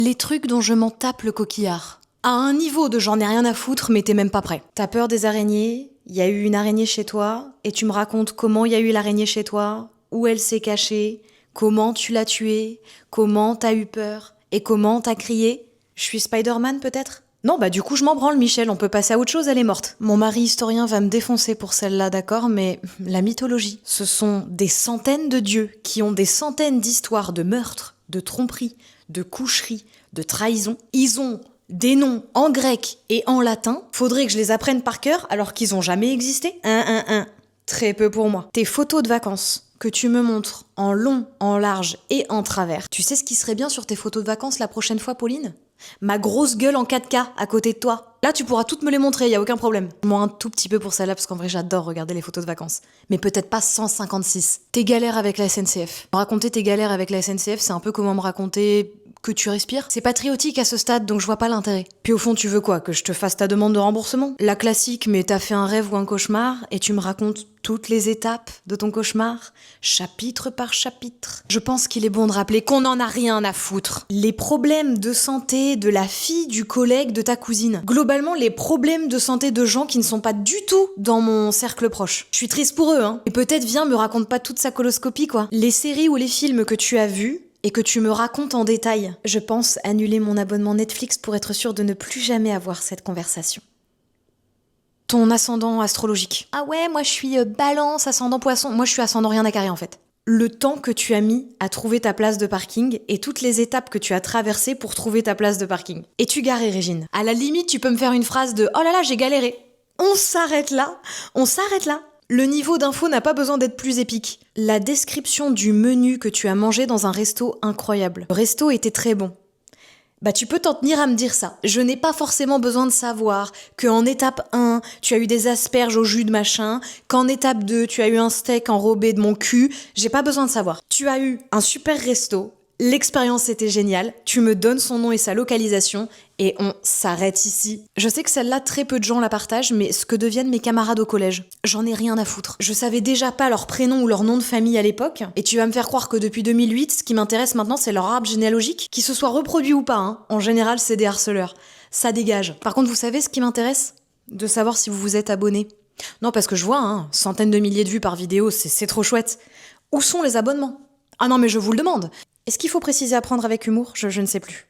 Les trucs dont je m'en tape le coquillard. À un niveau de j'en ai rien à foutre, mais t'es même pas prêt. T'as peur des araignées, il y a eu une araignée chez toi, et tu me racontes comment il y a eu l'araignée chez toi, où elle s'est cachée, comment tu l'as tuée, comment t'as eu peur, et comment t'as crié. Je suis Spider-Man peut-être ? Non, bah du coup je m'en branle Michel, on peut passer à autre chose, elle est morte. Mon mari historien va me défoncer pour celle-là, d'accord, mais la mythologie, ce sont des centaines de dieux qui ont des centaines d'histoires de meurtres, de tromperies, de coucheries, de trahisons. Ils ont des noms en grec et en latin, faudrait que je les apprenne par cœur alors qu'ils ont jamais existé. Très peu pour moi. Tes photos de vacances que tu me montres en long, en large et en travers. Tu sais ce qui serait bien sur tes photos de vacances la prochaine fois, Pauline ? Ma grosse gueule en 4K à côté de toi. Là, tu pourras toutes me les montrer, y a aucun problème. Moi, un tout petit peu pour celle-là, parce qu'en vrai, j'adore regarder les photos de vacances. Mais peut-être pas 156. Tes galères avec la SNCF. Raconter tes galères avec la SNCF, c'est un peu comment me raconter que tu respires. C'est patriotique à ce stade, donc je vois pas l'intérêt. Puis au fond, tu veux quoi ? Que je te fasse ta demande de remboursement ? La classique, mais t'as fait un rêve ou un cauchemar, et tu me racontes toutes les étapes de ton cauchemar, chapitre par chapitre. Je pense qu'il est bon de rappeler qu'on n'en a rien à foutre. Les problèmes de santé de la fille du collègue de ta cousine. Globalement, les problèmes de santé de gens qui ne sont pas du tout dans mon cercle proche. Je suis triste pour eux, hein. Et peut-être viens me raconte pas toute sa coloscopie, quoi. Les séries ou les films que tu as vus, et que tu me racontes en détail. Je pense annuler mon abonnement Netflix pour être sûre de ne plus jamais avoir cette conversation. Ton ascendant astrologique. Ah ouais, moi je suis balance, ascendant poisson. Moi je suis ascendant rien à carré en fait. Le temps que tu as mis à trouver ta place de parking et toutes les étapes que tu as traversées pour trouver ta place de parking. Es-tu garée, Régine ? À la limite, tu peux me faire une phrase de « Oh là là, j'ai galéré ». On s'arrête là. Le niveau d'info n'a pas besoin d'être plus épique. La description du menu que tu as mangé dans un resto incroyable. Le resto était très bon. Bah tu peux t'en tenir à me dire ça. Je n'ai pas forcément besoin de savoir qu'en étape 1, tu as eu des asperges au jus de machin, qu'en étape 2, tu as eu un steak enrobé de mon cul. J'ai pas besoin de savoir. Tu as eu un super resto, l'expérience était géniale, tu me donnes son nom et sa localisation, et on s'arrête ici. Je sais que celle-là, très peu de gens la partagent, mais ce que deviennent mes camarades au collège, j'en ai rien à foutre. Je savais déjà pas leur prénom ou leur nom de famille à l'époque, et tu vas me faire croire que depuis 2008, ce qui m'intéresse maintenant, c'est leur arbre généalogique, qu'il se soit reproduit ou pas, hein. En général, c'est des harceleurs. Ça dégage. Par contre, vous savez ce qui m'intéresse ? De savoir si vous vous êtes abonné. Non, parce que je vois, hein, centaines de milliers de vues par vidéo, c'est trop chouette. Où sont les abonnements ? Ah non, mais je vous le demande. Est-ce qu'il faut préciser à prendre avec humour ? Je ne sais plus.